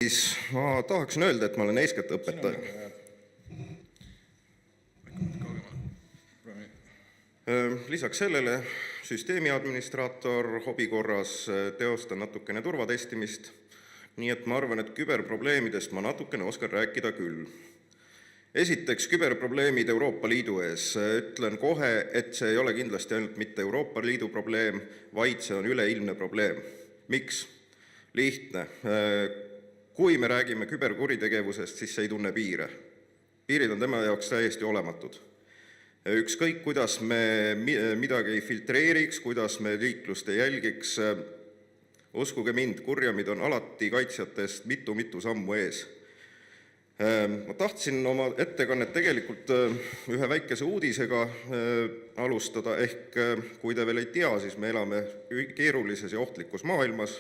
Siis ma tahaksin öelda, et ma olen eeskätt õpetaja. Lisaks sellele süsteemi administraator hobi korras teostan natukene turvatestimist, nii et ma arvan, et küberprobleemidest ma natukene oskan rääkida küll. Esiteks küberprobleemid Euroopa Liidu ees. Ütlen kohe, et see ei ole kindlasti ainult mitte Euroopa Liidu probleem, vaid see on üleilmne probleem. Miks? Lihtne. Kui me räägime küberkuritegevusest, siis see ei tunne piire. Piirid on tema jaoks täiesti olematud. Ükskõik, kuidas me midagi filtreeriks, kuidas me liiklust ei jälgiks, uskuge mind, kurjamid on alati kaitsjatest mitu sammu ees. Ma tahtsin oma ettekannet tegelikult ühe väikese uudisega alustada, ehk kui te veel ei tea, siis me elame keerulises ja ohtlikus maailmas.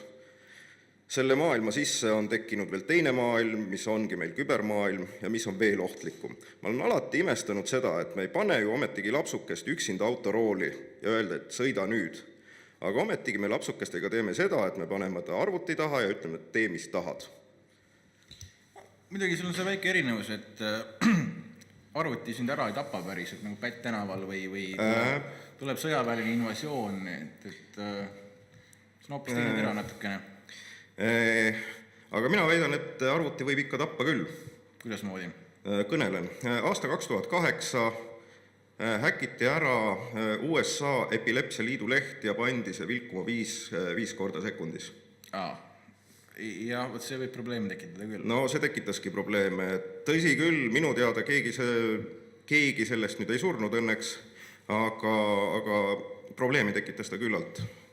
Selle maailma sisse on tekkinud veel teine maailm, mis ongi meil kübermaailm ja mis on veel ohtlikum. Ma olen alati imestanud seda, et me ei pane ju ometigi lapsukest üksinda autorooli ja öelda, et sõida nüüd. Aga ometigi me lapsukestega teeme seda, et me paneme ta arvuti taha ja ütleme, et tee, mis tahad. Muidugi sul on see väike erinevus, et arvuti sind ära ei tapa päris, et nagu Pätt tänaval või tuleb sõjaväeline invasioon, et see on hoopis teine tera natukene. Aga mina väidan, et arvuti võib ikka tappa küll. Kuidas moodi? Kõnelen. Aasta 2008 häkiti ära USA Epilepsia Liidu leht ja pandi see vilkuma 5 korda sekundis. Ja see võib probleemi tekitada küll. No see tekitaski probleeme. Tõsi küll, minu teada keegi sellest nüüd ei surnud õnneks, aga probleemi tekitas ta küllalt.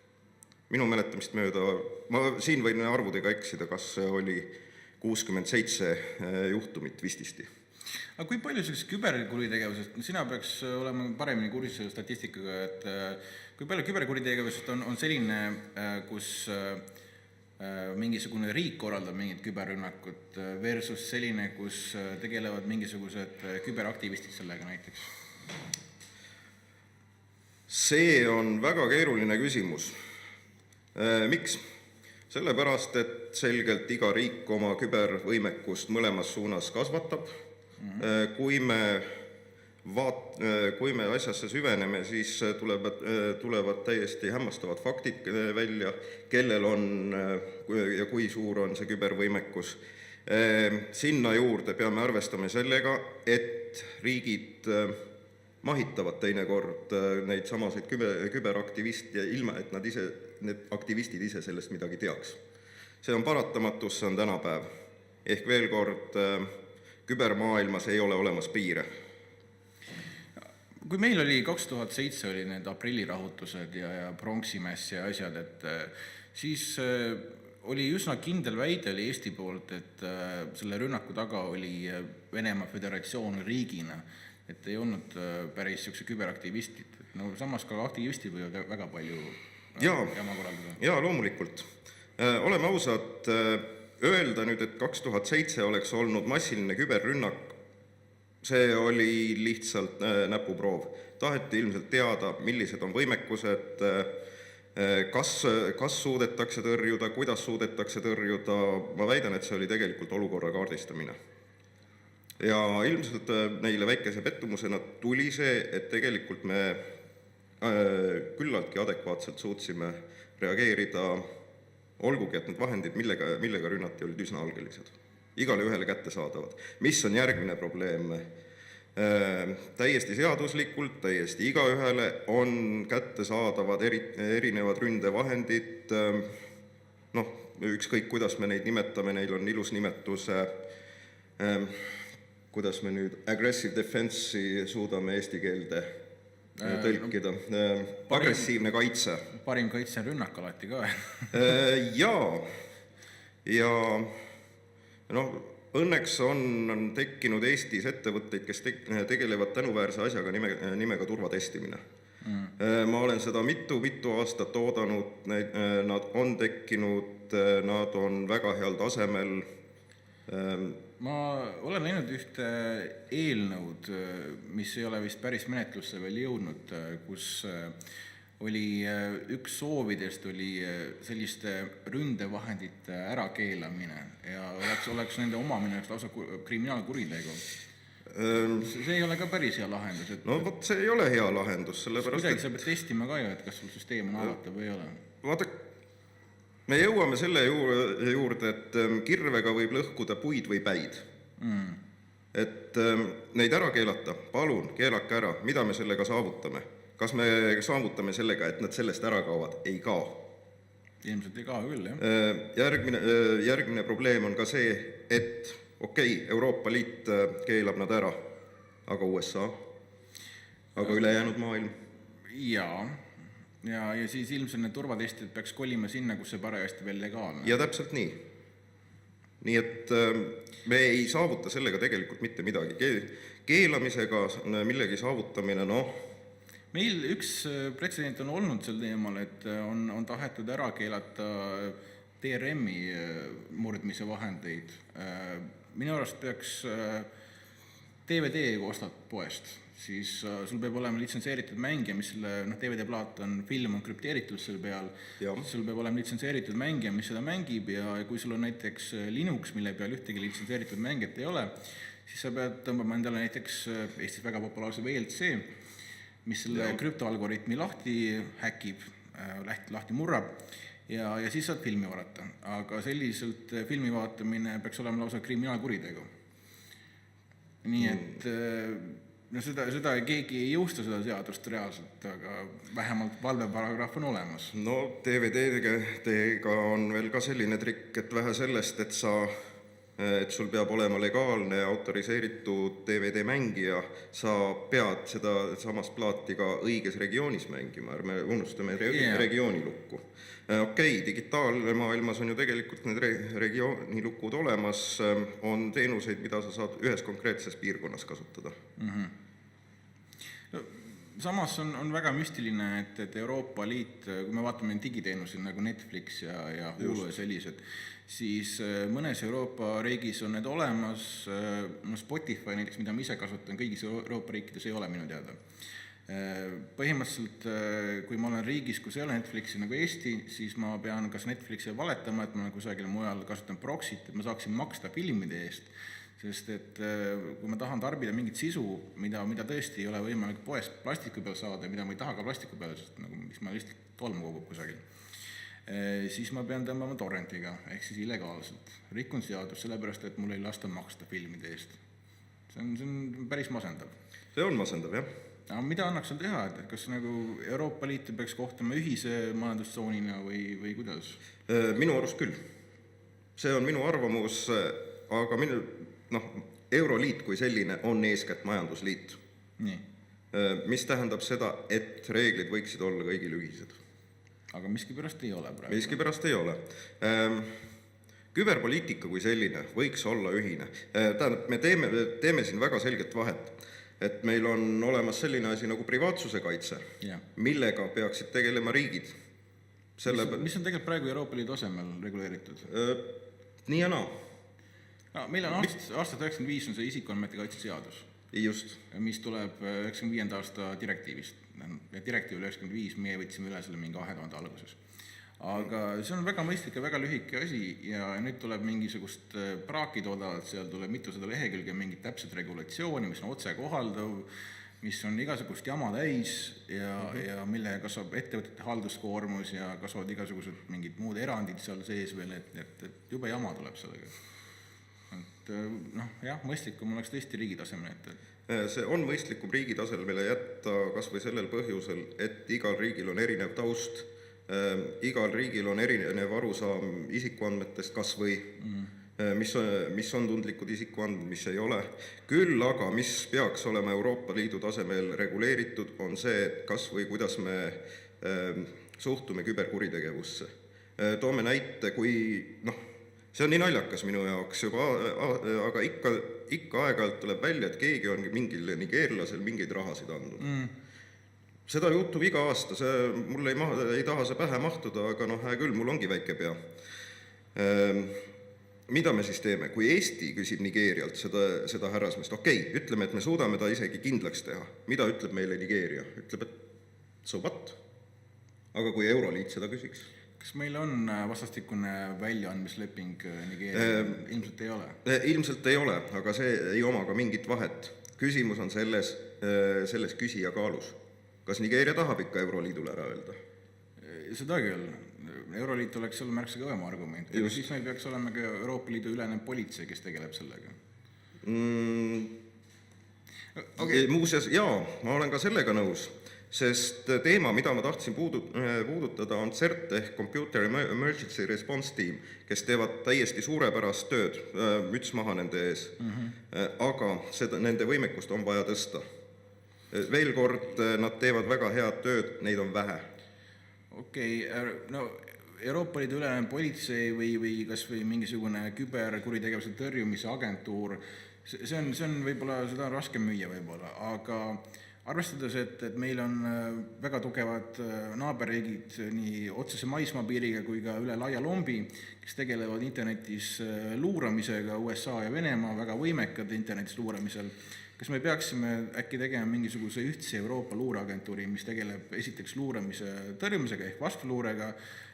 Minu mäletamist mööda, ma siin võin arvudega eksida, kas see oli 67 juhtumit vististi. Aga kui palju sellist küberkuritegevusest, sina peaks olema paremini kursis selle statistikaga, et kui palju küberkuritegevusest on selline, kus mingisugune riik korraldab mingit küberrünnakut versus selline, kus tegelevad mingisugused küberaktivistid sellega näiteks? See on väga keeruline küsimus. Miks? Sellepärast, et selgelt iga riik oma kübervõimekust mõlemas suunas kasvatab. Kui me asjasse süveneme, siis tulevad täiesti hämmastavad faktid välja, kellel on ja kui suur on see kübervõimekus. Sinna juurde peame arvestama sellega, et riigid mahitavad teinekord neid samaseid küberaktiviste ilma, et need aktivistid ise sellest midagi teaks. See on paratamatus, see on tänapäev. Ehk veel kord, kübermaailmas ei ole olemas piire. Kui meil oli 2007 oli need aprillirahutused ja pronksimäss ja asjad, et siis oli üsna kindel väide oli Eesti poolt, et selle rünnaku taga oli Venemaa Föderatsioon riigina, et ei olnud päris niisuguse küberaktivistid. No samas ka aktivistid võivad väga palju jama korraldada. Jaa, loomulikult. Oleme ausad, öelda nüüd, et 2007 oleks olnud massiline küberrünnak, see oli lihtsalt näpuproov. Taheti ilmselt teada, millised on võimekused, kas suudetakse tõrjuda, kuidas suudetakse tõrjuda. Ma väidan, et see oli tegelikult olukorra kaardistamine. Ja ilmselt neile väikese pettumusena tuli see, et tegelikult me küllaltki adekvaatselt suutsime reageerida, olgugi, et need vahendid, millega rünnati, olid üsna algelised. Igale ühele kätte saadavad. Mis on järgmine probleem? Täiesti seaduslikult, täiesti igaühele on kätte saadavad erinevad ründevahendid. Ükskõik, kuidas me neid nimetame, neil on ilus nimetus, kuidas me nüüd aggressive defense'i suudame eesti keelde tõlkida. Agressiivne kaitse. Parim kaitse on rünnak alati ka. Ja õnneks on tekkinud Eestis ettevõtteid, kes tegelevad tänuväärse asjaga nimega turvatestimine. Ma olen seda mitu aastat oodanud, nad on tekkinud, nad on väga heal tasemel. Ma olen näinud ühte eelnõud, mis ei ole vist päris menetlusse veel jõudnud, kus oli üks soovidest oli selliste ründevahendite ärakeelamine ja oleks nende omamine lausa kriminaalkuritegu. See ei ole ka päris hea lahendus. No vot, see ei ole hea lahendus, sellepärast kuidagi sa pead testima ka ju, et kas sul süsteem on avatav või ei ole. Vaata, me jõuame selle juurde, et kirvega võib lõhkuda puid või päid. Et neid ära keelata, palun, keelake ära, mida me sellega saavutame? Kas me saavutame sellega, et nad sellest ära kaovad? Ei kao. Ilmselt ei kao küll, jah. Järgmine probleem on ka see, et Euroopa Liit keelab nad ära, aga USA, aga ülejäänud maailm. Ja siis ilmselt need turvatestid peaks kolima sinna, kus see parajasti veel legaalne. Ja täpselt nii. Nii et me ei saavuta sellega tegelikult mitte midagi. Keelamisega millegi saavutamine, Meil üks pretsedent on olnud sel teemal, et on tahetud ära keelata DRM-i murdmise vahendeid. Minu arust peaks DVD ostad poest, siis sul peab olema litsenseeritud mängija, mis selle DVD-plaat film on krüpteeritud selle peal, sul peab olema litsenseeritud mängija, mis seda mängib ja kui sul on näiteks Linux, mille peal ühtegi litsenseeritud mängijat ei ole, siis sa pead tõmbama endale näiteks Eestis väga populaarse VLC, mis selle krüptoalgoritmi lahti häkib, lahti murrab ja siis saad filmi vaadata. Aga selliselt filmi vaatamine peaks olema lausa kriminaalkuritegu. Nii et seda keegi ei jõusta seda seadust reaalselt, aga vähemalt valveparagrahv on olemas. No DVD-ga on veel ka selline trikk, et vähe sellest, et sul peab olema legaalne autoriseeritud DVD-mängija, sa pead seda samast plaati ka õiges regioonis mängima, ärme unustame regioonilukku. Digitaalmaailmas on ju tegelikult need regioonilukud olemas, on teenuseid, mida sa saad ühes konkreetses piirkonnas kasutada. Samas on väga müstiline, et Euroopa Liit, kui me vaatame digiteenuseid nagu Netflix ja Hulu ja sellised, siis mõnes Euroopa riigis on need olemas, Spotify näiteks, mida ma ise kasutan, kõigis Euroopa riikides ei ole minu teada. Põhimõtteliselt, kui ma olen riigis, kus ei ole Netflixi nagu Eesti, siis ma pean kas Netflixi valetama, et ma kusagil mujal kasutan proxy't, et ma saaksin maksta filmide eest, sest et kui ma tahan tarbida mingit sisu, mida tõesti ei ole võimalik poest plastiku peal saada, mida ma ei taha ka plastiku peal, sest mis ma lihtsalt tolmu kogub kusagil, siis ma pean tõmbama torrentiga, ehk siis illegaalselt. Rikun seadus, sellepärast, et mul ei lasta maksta filmide eest. See on päris masendav. See on masendav, jah. Aga mida annaks seal teha, et kas nagu Euroopa Liitu peaks kohtama ühise majandustsoonina või kuidas? Minu arust küll. See on minu arvamus, aga Euroliit kui selline on eeskätt majandusliit. Nii. Mis tähendab seda, et reeglid võiksid olla kõigil ühised. Aga miskipärast ei ole praegu. Miskipärast ei ole. Küberpoliitika kui selline võiks olla ühine. Tähendab, me teeme siin väga selget vahet, et meil on olemas selline asi nagu privaatsuse kaitse, millega peaksid tegelema riigid. Mis on tegelikult praegu Euroopa Liidu tasemel reguleeritud? Nii ja naa. Meil on aastat 95 on see isikuandmete kaitse seadus, just. Mis tuleb 95. aasta direktiivist. Direktiiv 95, meie võtsime üle selle mingi 2000 alguses. Aga see on väga mõistlik ja väga lühike asi ja nüüd tuleb mingisugust praakid odavalt, seal tuleb mitusada lehekülge mingit täpset regulatsiooni, mis on otse kohaldav, mis on igasugust jama täis ja millega kasvab ettevõtete halduskoormus ja kasvavad igasugused mingid muud erandid seal sees veel, et jube jama tuleb sellega. Mõistlikum oleks tõesti riigi tasemel ette. See on mõistlikum riigi tasemele jätta kas või sellel põhjusel, et igal riigil on erinev taust, igal riigil on erinev arusaam isikuandmetest kas või, mis on tundlikud isikuandmed, mis ei ole. Küll aga, mis peaks olema Euroopa Liidu tasemel reguleeritud, on see, kas või kuidas me suhtume küberkuritegevusse. Toome näite, kui see on nii naljakas minu jaoks juba, aga ikka aeg-ajalt tuleb välja, et keegi on mingil nigeerlasel mingeid rahasid andnud. Seda juhtub iga aasta, mul ei taha see pähe mahtuda, aga hää küll, mul ongi väike pea. Mida me siis teeme? Kui Eesti küsib Nigeerialt seda härrasmest, ütleme, et me suudame ta isegi kindlaks teha. Mida ütleb meile Nigeeria? Ütleb, et so what? aga kui Euroliit seda küsiks? Kas meil on vastastikune väljaandmisleping Nigeeria? Ilmselt ei ole. Ilmselt ei ole, aga see ei oma ka mingit vahet. Küsimus on selles küsija kaalus. Kas Nigeeria tahab ikka Euroliidule ära öelda? Seda küll. Euroliit oleks seal märksa kõvema argument. Siis meil peaks olema ka Euroopa Liidu ülene politsei, kes tegeleb sellega. Muuseas, jaa, ma olen ka sellega nõus, sest teema, mida ma tahtsin puudutada, on CERT ehk Computer Emergency Response Team, kes teevad täiesti suurepärast tööd, müts maha nende ees, aga nende võimekust on vaja tõsta. Veel kord, nad teevad väga head tööd, neid on vähe. Okei, no Euroopa Liidu ülene politsei või kas või mingisugune küberkuritegevuse tõrjumise agentuur, see on võib-olla, seda on raske müüa võib-olla, aga arvestades, et meil on väga tugevad naaberriigid nii otsese maismaapiiriga kui ka üle laia lombi, kes tegelevad internetis luuramisega, USA ja Venemaa, väga võimekad internetis luuramisel, kas me peaksime äkki tegema mingisuguse ühtse Euroopa luureagentuuri, mis tegeleb esiteks luuramise tõrjumisega ehk vastuluurega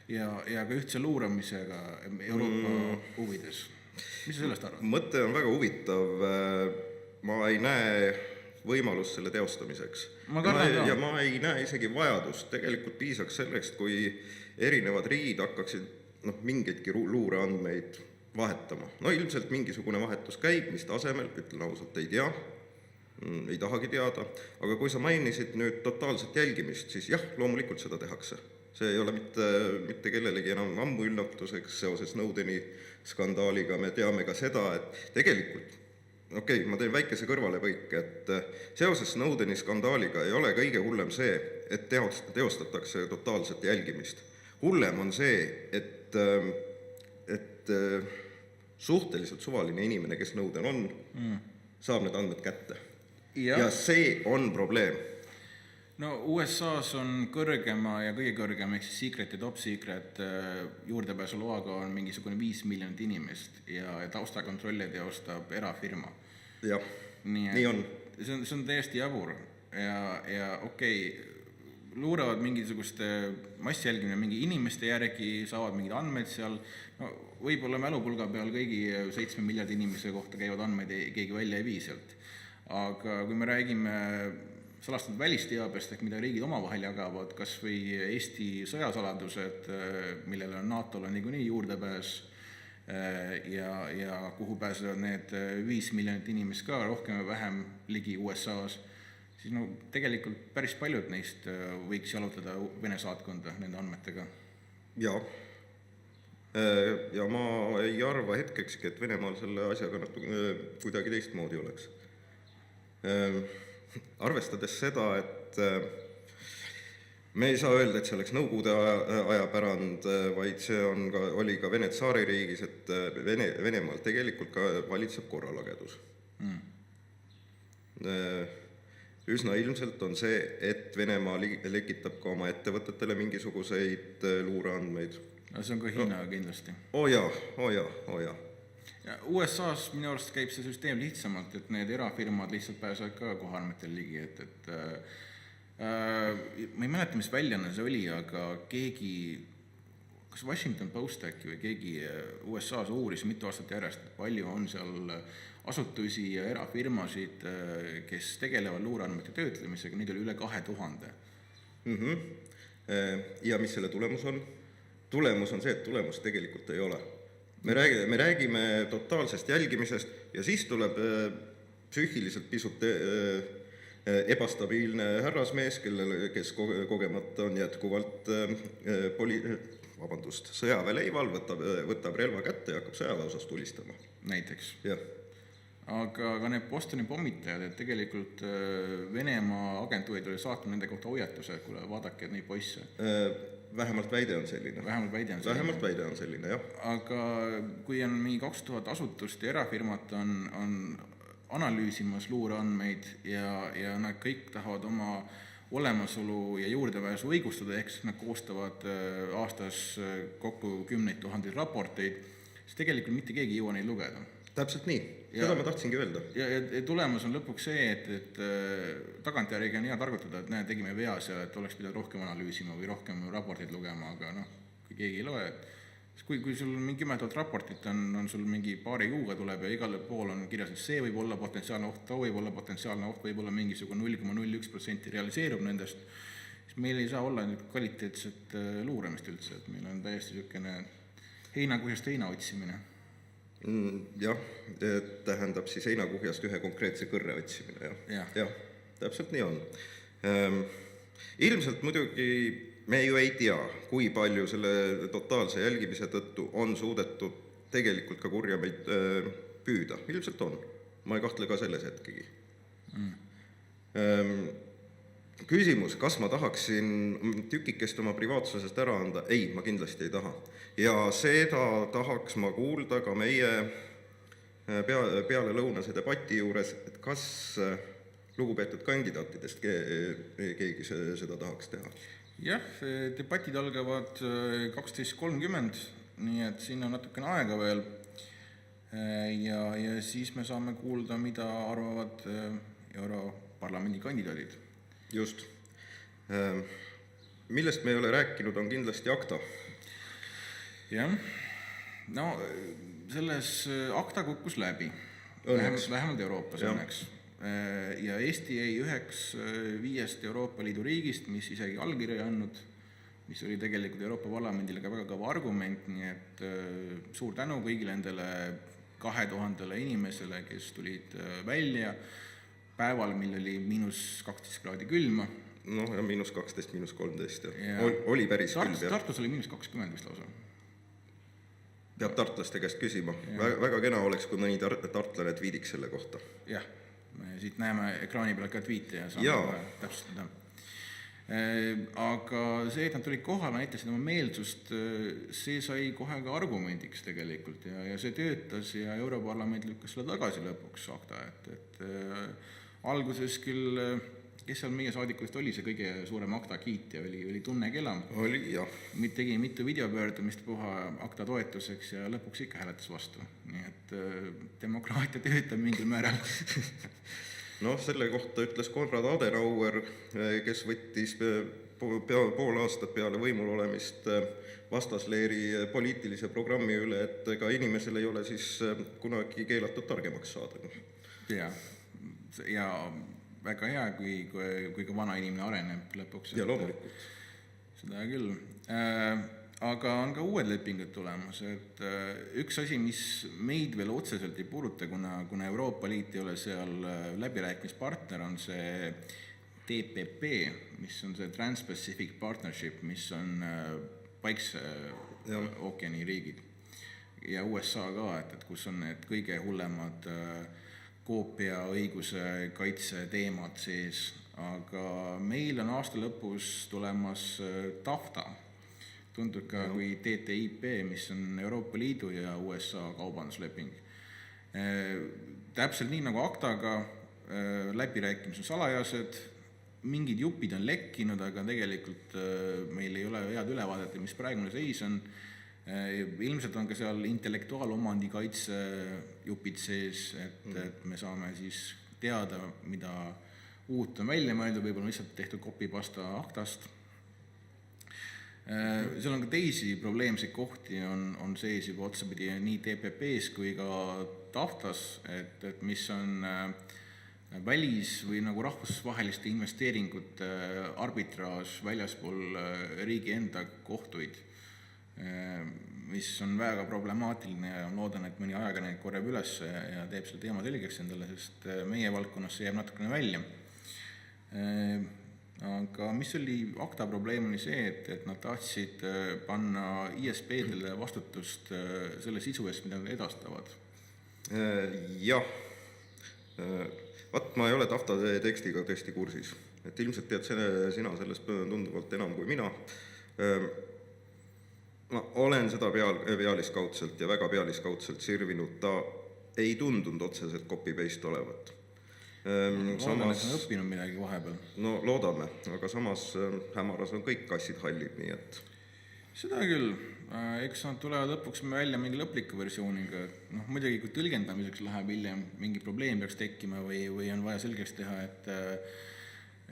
ja ka ühtse luuramisega Euroopa huvides? Mis sa sellest arvad? Mõte on väga huvitav. Ma ei näe võimalust selle teostamiseks. Ja ma ei näe isegi vajadust. Tegelikult piisaks selleks, kui erinevad riigid hakkaksid mingeidki luureandmeid vahetama. No ilmselt mingisugune vahetus käib, mis tasemel, ütlen ausalt, ei tea. Ei tahagi teada, aga kui sa mainisid nüüd totaalset jälgimist, siis jah, loomulikult seda tehakse. See ei ole mitte kellelegi enam ammu üllatuseks seoses Snowdeni skandaaliga. Me teame ka seda, et tegelikult, ma teen väikese kõrvalepõike, et seoses Snowdeni skandaaliga ei ole kõige hullem see, et teostatakse totaalset jälgimist. Hullem on see, et suhteliselt suvaline inimene, kes Snowden on, saab need andmed kätte. Ja see on probleem. No USA-s on kõrgema ja kõige kõrgem, ehk siis secret ja top secret juurdepääsu loaga on mingisugune 5 miljonit inimest ja taustakontrolle teostab erafirma. Jah, nii on. See on täiesti jabur ja luuravad mingisugust massjälgimine mingi inimeste järgi, saavad mingid andmed seal, võib-olla mälupulga peal kõigi 7 miljardi inimese kohta käivad andmeid keegi välja ei vii sealt. Aga kui me räägime salastatud välisteabest, ehk mida riigid omavahel jagavad, kas või Eesti sõjasaladused, millele on NATO-le niikuinii juurdepääs ja kuhu pääsevad need 5 miljonit inimest ka rohkem ja vähem ligi USA-s, siis tegelikult päris paljud neist võiks jalutada Vene saatkonda nende andmetega. Ja ma ei arva hetkekski, et Venemaal selle asjaga kuidagi teistmoodi oleks. Arvestades seda, et me ei saa öelda, et see oleks Nõukogude aja pärand, vaid see oli ka Vene tsaaririigis, et Venemaal tegelikult ka valitseb korralagedus. Üsna ilmselt on see, et Venemaa lekitab ka oma ettevõtetele mingisuguseid luureandmeid. No see on ka Hiina kindlasti. Oo jaa. USA-s minu arust käib see süsteem lihtsamalt, et need erafirmad lihtsalt pääsevad ka kohaandmetel ligi, ma ei mäleta, mis väljaanne see oli, aga keegi, kas Washington Post äkki või keegi USA-s uuris mitu aastat järjest, palju on seal asutusi ja erafirmasid, kes tegelevad luureandmete töötlemisega, neid oli üle 2000. Ja mis selle tulemus on? Tulemus on see, et tulemus tegelikult ei ole. Me räägime totaalsest jälgimisest ja siis tuleb psüühiliselt pisut ebastabiilne härrasmees, kes kogemata on jätkuvalt sõjaväeleival, võtab relva kätte ja hakkab sõjaväeosast tulistama. Näiteks. Jah. Aga need Bostoni pommitajad, et tegelikult Venemaa agentuurid oli saatnud nende kohta hoiatuse, kuule vaadake neid poisse. Vähemalt väide on selline. Vähemalt väide on selline, jah. Aga kui on mingi 2000 asutust ja erafirmat on analüüsimas luureandmeid ja nad kõik tahavad oma olemasolu ja juurdepääsu õigustada, ehk siis nad koostavad aastas kokku 10 000 raporteid, siis tegelikult mitte keegi ei jõua neid lugeda. Täpselt nii, seda ma tahtsingi öelda. Ja tulemus on lõpuks see, et tagantjärgi on hea targutada, et tegime vea seal, et oleks pidanud rohkem analüüsima või rohkem raporteid lugema, aga kui keegi ei loe, et kui sul mingi 10 000 raportit on sul mingi paari kuuga tuleb ja igale pool on kirjas, et see võib olla potentsiaalne oht, too võib olla potentsiaalne oht, võib olla mingisugune 0,01% realiseerub nendest, siis meil ei saa olla kvaliteetset luuramist üldse, et meil on täiesti niisugune heinakuhjast heina otsimine. Jah, tähendab siis heinakuhjast ühe konkreetse kõrre otsimine. Jah, täpselt nii on. Ilmselt muidugi me ju ei tea, kui palju selle totaalse jälgimise tõttu on suudetud tegelikult ka kurjameid püüda. Ilmselt on. Ma ei kahtle ka selles hetkegi. Küsimus, kas ma tahaksin tükikest oma privaatsusest ära anda? Ei, ma kindlasti ei taha. Ja seda tahaks ma kuulda ka meie peale lõunase debati juures, et kas lugupeetud kandidaatidest keegi seda tahaks teha. Jah, debatid algavad 12.30, nii et siin on natukene aega veel ja siis me saame kuulda, mida arvavad Europarlamendi kandidaadid. Just. Millest me ei ole rääkinud, on kindlasti ACTA. Jah, no selles ACTA kukkus läbi, vähemalt Euroopas õnneks. Ja Eesti jäi 1/5 Euroopa Liidu riigist, mis isegi allkirja andnud, mis oli tegelikult Euroopa Parlamendile ka väga kõva argument, nii et suur tänu kõigile nendele 2000 inimesele, kes tulid välja päeval, mil oli -12 kraadi külma. No ja -12, -13. Oli päris külm. Tartus oli -20 vist lausa. Peab tartlaste käest küsima. Väga kena oleks, kui mõni tartlane tweetiks selle kohta. Jah, me siit näeme ekraani peal ka tweete ja saame täpsustada. Aga see, et nad tulid kohale, näitasid oma meelsust, see sai kohe ka argumendiks tegelikult ja see töötas ja Europarlament lükkas selle tagasi lõpuks ACTA, et alguses küll, kes seal meie saadikust oli see kõige suurem ACTA kiitja, oli Tunne Kelam. Oli, jah. Tegi mitu videopöördumist puha ACTA toetuseks ja lõpuks ikka hääletas vastu. Nii et demokraatia töötab mingil määral. No selle kohta ütles Konrad Adenauer, kes võttis pool aastat peale võimul olemist vastasleeri poliitilise programmi üle, et ega inimesel ei ole siis kunagi keelatud targemaks saada. Ja väga hea, kui ka vana inimene areneb lõpuks. Ja loomulikult. Seda küll. Aga on ka uued lepingud tulemas, et üks asi, mis meid veel otseselt ei puuduta, kuna Euroopa Liit ei ole seal läbirääkimispartner, on see TPP, mis on see Trans-Pacific Partnership, mis on Vaikse ookeani riigid ja USA ka, et kus on need kõige hullemad koopia õiguse kaitse teemad sees, aga meil on aasta lõpus tulemas TAFTA, tundub ka kui TTIP, mis on Euroopa Liidu ja USA kaubandusleping. Täpselt nii nagu ACTA-ga läbirääkimised on salajased, mingid jupid on lekkinud, aga tegelikult meil ei ole head ülevaadet, mis praegune seis on. Ilmselt on ka seal intellektuaalomandi kaitse jupid sees, et me saame siis teada, mida uut on välja mõeldud, võib-olla lihtsalt tehtud copy-pasta ACTA-st. Seal on ka teisi probleemseid kohti, on sees juba otsapidi nii TPP-s kui ka TAFTA-s, et mis on välis- või nagu rahvusvaheliste investeeringute arbitraaž väljaspool riigi enda kohtuid, mis on väga problemaatiline ja loodan, et mõni ajakirjanik korjab üles ja teeb selle teema selgeks endale, sest meie valdkonnas see jääb natukene välja. Aga mis oli ACTA probleem oli see, et nad tahtsid panna ISP-dele vastutust selle sisu eest, mida nad edastavad. Jah, ma ei ole TAFTA tekstiga tõesti kursis, et ilmselt tead sina sellest tunduvalt enam kui mina. Ma olen seda pealiskaudselt ja väga pealiskaudselt sirvinud, ta ei tundunud otseselt copy-paste olevat. Loodan, et on õppinud midagi vahepeal. No loodame, aga samas hämaras on kõik kassid hallid, nii et... Seda küll, eks nad tulevad lõpuks välja mingi lõpliku versiooniga, noh muidugi kui tõlgendamiseks läheb hiljem, mingi probleem peaks tekkima või on vaja selgeks teha,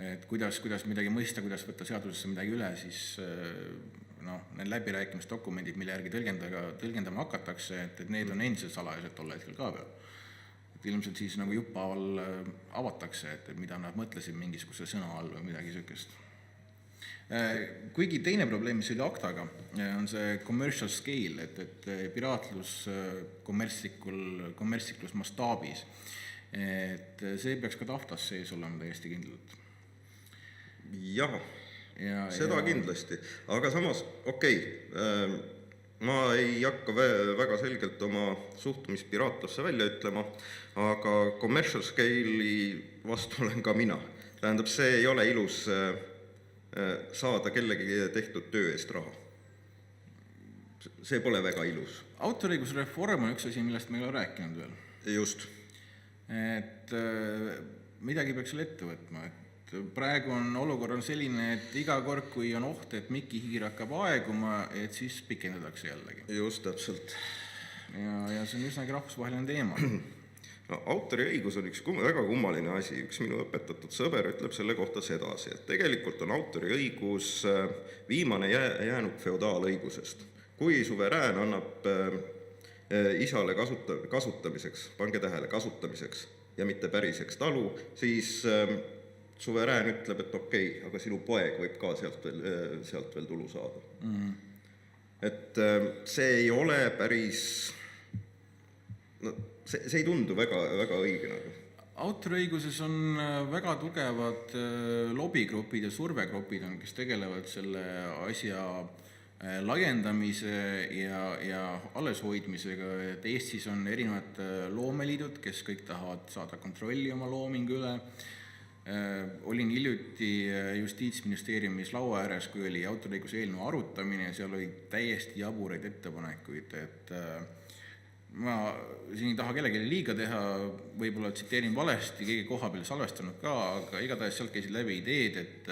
et kuidas midagi mõista, kuidas võtta seadusesse midagi üle, siis noh, need läbirääkimisdokumendid, mille järgi tõlgendama hakatakse, et need on endiselt salajased tol hetkel ka veel. Et ilmselt siis nagu juppaaval avatakse, et mida nad mõtlesid mingisuguse sõna all või midagi sükest. Kuigi teine probleem, mis oli aktaga, on see commercial scale, et piraatlus kommertsiklus mastaabis. Et see peaks ka tahtas sees olema täiesti kindlalt. Jah, seda kindlasti. Aga samas, ma ei hakka väga selgelt oma suhtumist piraatlusse välja ütlema, aga commercial scale'i vastu olen ka mina. Tähendab, see ei ole ilus saada kellegi tehtud töö eest raha. See pole väga ilus. Autoriõigusreform on üks asi, millest me ei ole rääkinud veel. Just. Et midagi peaks selle ette võtma, et praegu on olukord selline, et iga kord, kui on oht, et Miki hiir hakkab aeguma, et siis pikendatakse jällegi. Just täpselt. Ja see on üsnagi rahvusvaheline teema. No, autoriõigus on üks väga kummaline asi. Üks minu õpetatud sõber ütleb selle kohta sedasi, et tegelikult on autoriõigus viimane jäänud feodaalõigusest. Kui suverään annab isale kasutamiseks, pange tähele, kasutamiseks ja mitte päriseks talu, siis suverään ütleb, et aga sinu poeg võib ka sealt veel tulu saada. Et see ei ole päris... See ei tundu väga õige nagu. Autoriõiguses on väga tugevad lobigrupid ja survegrupid, kes tegelevad selle asja laiendamise ja alleshoidmisega, et Eestis on erinevad loomeliidud, kes kõik tahavad saada kontrolli oma loomingu üle. Olin hiljuti Justiitsministeeriumis laua ääres, kui oli autoriõiguse eelnõu arutamine, seal oli täiesti jaburaid ettepanekuid, et ma siin ei taha kellelegi liiga teha, võib-olla tsiteerin valesti, keegi koha peal salvestanud ka, aga igatahes sealt käisid läbi ideed, et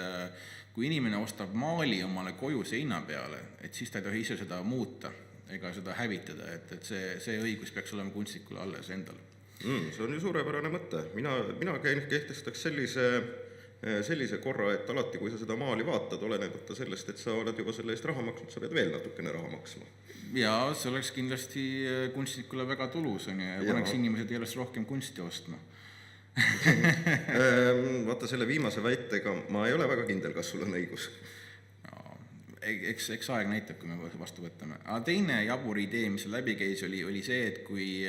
kui inimene ostab maali omale koju seina peale, et siis ta ei tohi ise seda muuta ega seda hävitada, et see õigus peaks olema kunstnikule alles endale. See on ju suurepärane mõte. Mina kehtestaks sellise korra, et alati, kui sa seda maali vaatad, olenevata sellest, et sa oled juba selle eest raha maksnud, sa pead veel natukene raha maksma. Ja see oleks kindlasti kunstnikule väga tulus, ja paneks inimesed järjest rohkem kunsti ostma. Vaata selle viimase väitega, ma ei ole väga kindel, kas sul on õigus. Eks aeg näitab, kui me vastu võtame. Aga teine jabur idee, mis läbi käis, oli see, et kui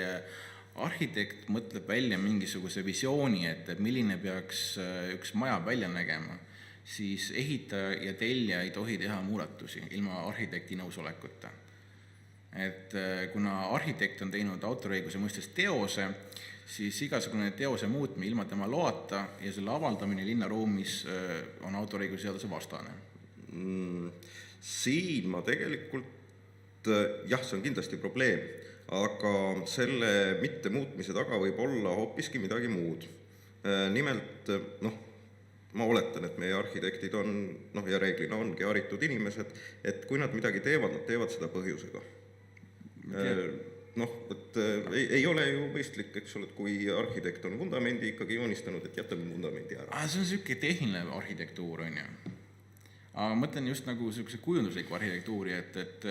arhitekt mõtleb välja mingisuguse visiooni, et milline peaks üks maja välja nägema, siis ehitaja ja tellija ei tohi teha muudatusi ilma arhitekti nõusolekuta. Et kuna arhitekt on teinud autoriõiguse mõistes teose, siis igasugune teose muutmine ilma tema loata ja selle avaldamine linnaruumis on autoriõiguse seaduse vastane. Siin ma tegelikult, jah, see on kindlasti probleem, aga selle mitte muutmise taga võib olla hoopiski midagi muud. Nimelt, ma oletan, et meie arhitektid on, ja reeglina ongi haritud inimesed, et kui nad midagi teevad, nad teevad seda põhjusega. Ei ole ju mõistlik, eks ole, et kui arhitekt on vundamendi ikkagi joonistanud, et jätame vundamendi ära. See on selline tehniline arhitektuur, on ju. Aga mõtlen just nagu sellise kujundusliku arhitektuuri, et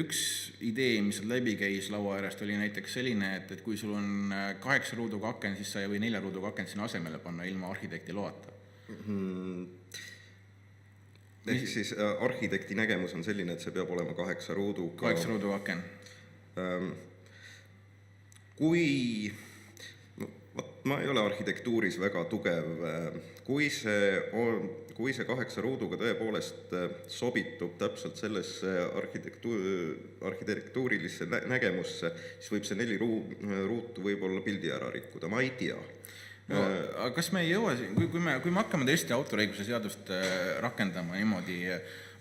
üks idee, mis läbi käis laua äärest, oli näiteks selline, et kui sul on 8 ruuduga aken, siis sa ei või 4 ruuduga aken sinna asemele panna ilma arhitekti loata. Ehk siis arhitekti nägemus on selline, et see peab olema 8 ruuduga. 8 ruuduga aken. Ma ei ole arhitektuuris väga tugev. Kui see 8 ruuduga tõepoolest sobitub täpselt sellesse arhitektuurilisse nägemusse, siis võib see 4 ruutu võib-olla pildi ära rikkuda, ma ei tea. Aga kas me ei jõua, kui me hakkame tõesti autoriõiguse seadust rakendama niimoodi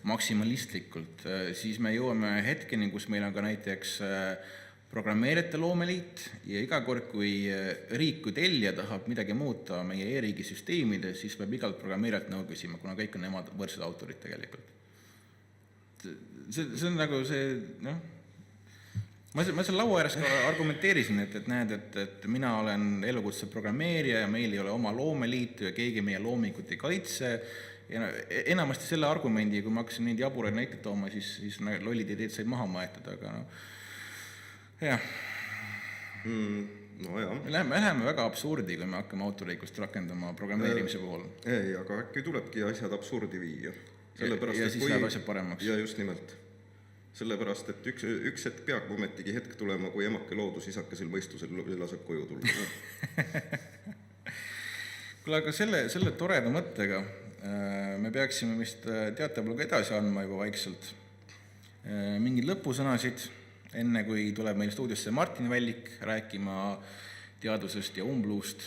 maksimalistlikult, siis me jõuame hetkeni, kus meil on ka näiteks programmeerijate loomeliit ja iga kord, kui riik kui tellija tahab midagi muuta meie e-riigi süsteemides, siis peab igalt programmeerijalt nõu küsima, kuna kõik on nemad võrdsed autorid tegelikult. see on nagu see, noh, ma seal laua ääres ka argumenteerisin, et näed, et mina olen elukutse programmeerija ja meil ei ole oma loomeliitu ja keegi meie loomingut ei kaitse ja enamasti selle argumendi, kui ma hakkasin neid jaburaid näiteid tooma, siis lollid ideed said maha maetud, aga jah. No jah. Me läheme väga absurdi, kui me hakkame autoriõigust rakendama programmeerimise puhul. Ei, aga äkki tulebki asjad absurdi viia. Ja siis läheb asjad paremaks. Ja just nimelt. Sellepärast, et üks hetk peab ometigi hetk tulema, kui emake loodus isakesel võistlusel laseb koju tulla. Kuule, aga selle toreda mõttega me peaksime vist teatepulga edasi andma juba vaikselt. Mingid lõpusõnasid, enne kui tuleb meil stuudiosse Martin Vällik rääkima teadusest ja umbluust.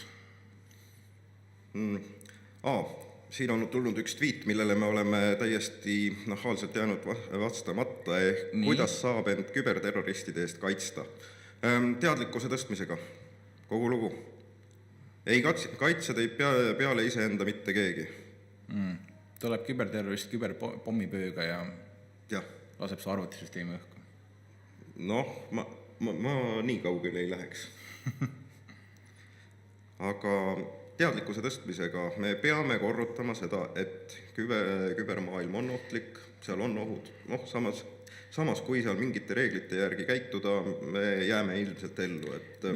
Siin on tulnud üks tweet, millele me oleme täiesti nahaalselt jäänud vastamata, kuidas saab end küberterroristide eest kaitsta. Teadlikkuse tõstmisega, kogu lugu. Ei kaitse teid peale iseenda mitte keegi. Tuleb küberterrorist küberpommipööga ja laseb su arvutisüsteemi õhku. Noh, ma nii kaugele ei läheks. Aga teadlikkuse tõstmisega me peame korrutama seda, et kübermaailm on ohtlik, seal on ohud. Noh, samas kui seal mingite reeglite järgi käituda, me jääme ilmselt ellu. Et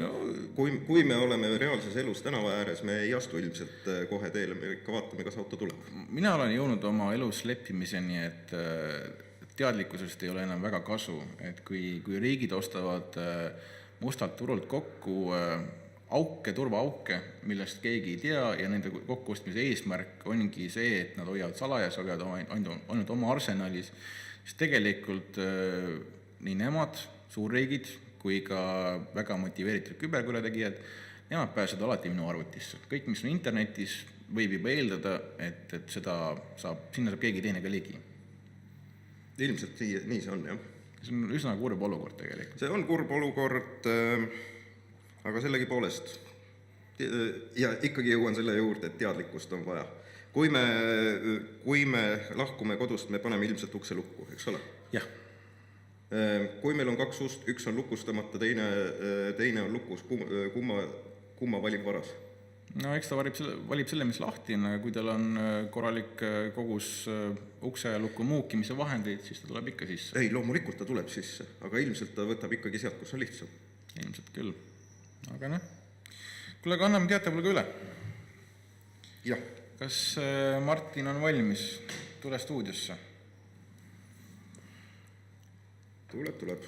kui me oleme reaalses elus tänava ääres, me ei astu ilmselt kohe teele, me ikka vaatame, kas auto tuleb. Mina olen jõudnud oma elus leppimiseni, et teadlikkusest ei ole enam väga kasu. Et kui riigid ostavad mustalt turult kokku turvaauke, millest keegi ei tea ja nende kokkuostmise eesmärk ongi see, et nad hoiavad salajas, hoiavad ainult oma arsenalis, siis tegelikult nii nemad, suurriigid, kui ka väga motiveeritud küberkurjategijad, nemad pääsevad alati minu arvutisse. Kõik, mis on internetis, võib juba eeldada, et sinna saab keegi teine ka ligi. Ilmselt nii see on, jah. See on üsna kurb olukord tegelikult. See on kurb olukord, aga sellegi poolest. Ja ikkagi jõuan selle juurde, et teadlikkust on vaja. Kui me lahkume kodust, me paneme ilmselt ukse lukku, eks ole? Jah. Kui meil on 2 ust, üks on lukustamata, teine on lukus, kumma valib varas? No eks ta valib selle, mis lahti on, aga kui tal on korralik kogus ukse ja lukku muukimise vahendeid, siis ta tuleb ikka sisse. Ei, loomulikult ta tuleb sisse, aga ilmselt ta võtab ikkagi sealt, kus on lihtsam. Ilmselt küll. Aga kuule, aga anname teatepulga üle. Jah. Kas Martin on valmis? Tule stuudiosse. Tuleb.